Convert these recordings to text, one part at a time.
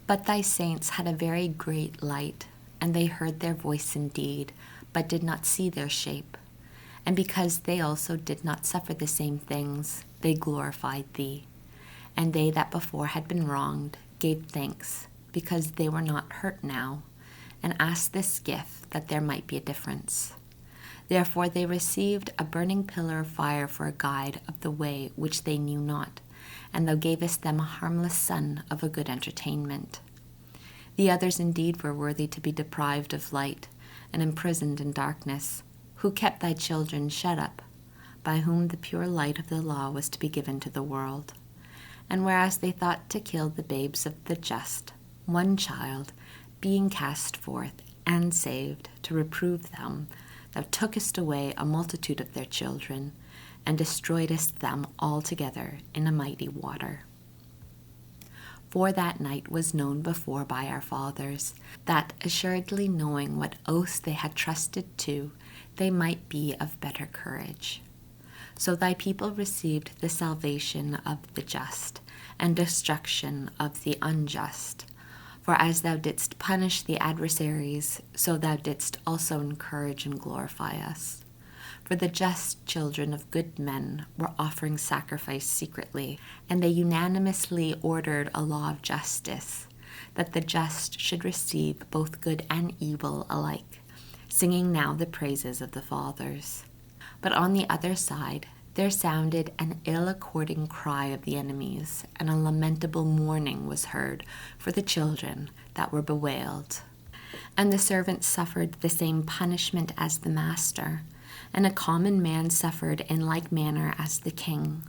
But thy saints had a very great light, and they heard their voice indeed, but did not see their shape. And because they also did not suffer the same things, they glorified thee. And they that before had been wronged gave thanks, because they were not hurt now, and asked this gift that there might be a difference. Therefore they received a burning pillar of fire for a guide of the way which they knew not, and thou gavest them a harmless son of a good entertainment. The others indeed were worthy to be deprived of light, and imprisoned in darkness, who kept thy children shut up, by whom the pure light of the law was to be given to the world. And whereas they thought to kill the babes of the just, one child, being cast forth and saved to reprove them, thou tookest away a multitude of their children, and destroyedst them altogether in a mighty water. For that night was known before by our fathers, that assuredly knowing what oaths they had trusted to, they might be of better courage. So thy people received the salvation of the just, and destruction of the unjust. For as thou didst punish the adversaries, so thou didst also encourage and glorify us. For the just children of good men were offering sacrifice secretly, and they unanimously ordered a law of justice, that the just should receive both good and evil alike, singing now the praises of the fathers. But on the other side there sounded an ill-according cry of the enemies, and a lamentable mourning was heard for the children that were bewailed. And the servant suffered the same punishment as the master, and a common man suffered in like manner as the king.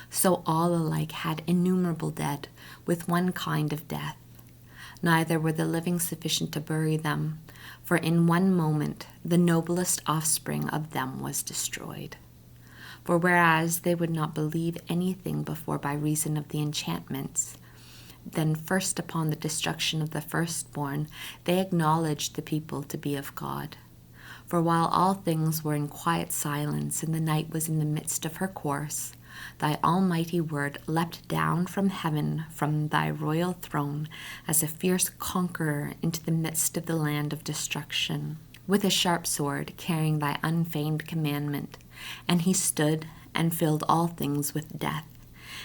So all alike had innumerable dead, with one kind of death. Neither were the living sufficient to bury them, for in one moment the noblest offspring of them was destroyed. For whereas they would not believe anything before by reason of the enchantments, then first upon the destruction of the firstborn they acknowledged the people to be of God. For while all things were in quiet silence, and the night was in the midst of her course, thy almighty word leapt down from heaven from thy royal throne as a fierce conqueror into the midst of the land of destruction, with a sharp sword carrying thy unfeigned commandment. And he stood and filled all things with death,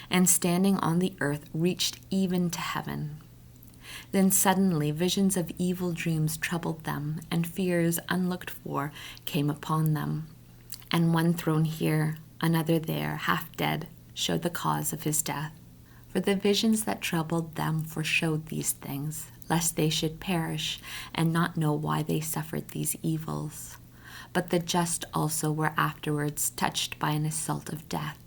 and standing on the earth reached even to heaven. Then suddenly visions of evil dreams troubled them, and fears unlooked for came upon them. And one thrown here, another there, half dead, showed the cause of his death. For the visions that troubled them foreshowed these things, lest they should perish, and not know why they suffered these evils. But the just also were afterwards touched by an assault of death,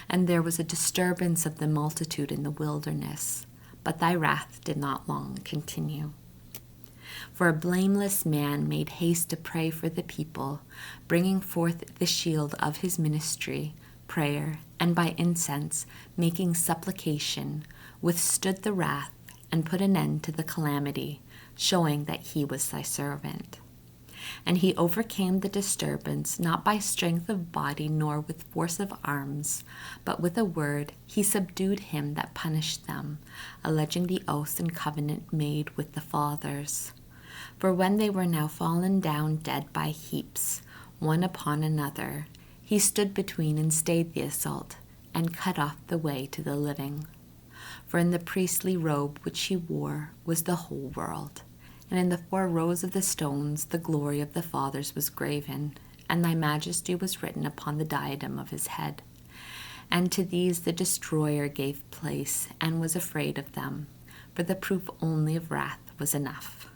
and there was a disturbance of the multitude in the wilderness. But thy wrath did not long continue. For a blameless man made haste to pray for the people, bringing forth the shield of his ministry, prayer, and by incense, making supplication, withstood the wrath, and put an end to the calamity, showing that he was thy servant. And he overcame the disturbance, not by strength of body nor with force of arms, but with a word he subdued him that punished them, alleging the oath and covenant made with the fathers. For when they were now fallen down dead by heaps, one upon another, he stood between and stayed the assault, and cut off the way to the living. For in the priestly robe which he wore was the whole world. And in the 4 rows of the stones the glory of the fathers was graven, and thy majesty was written upon the diadem of his head. And to these the destroyer gave place, and was afraid of them, for the proof only of wrath was enough.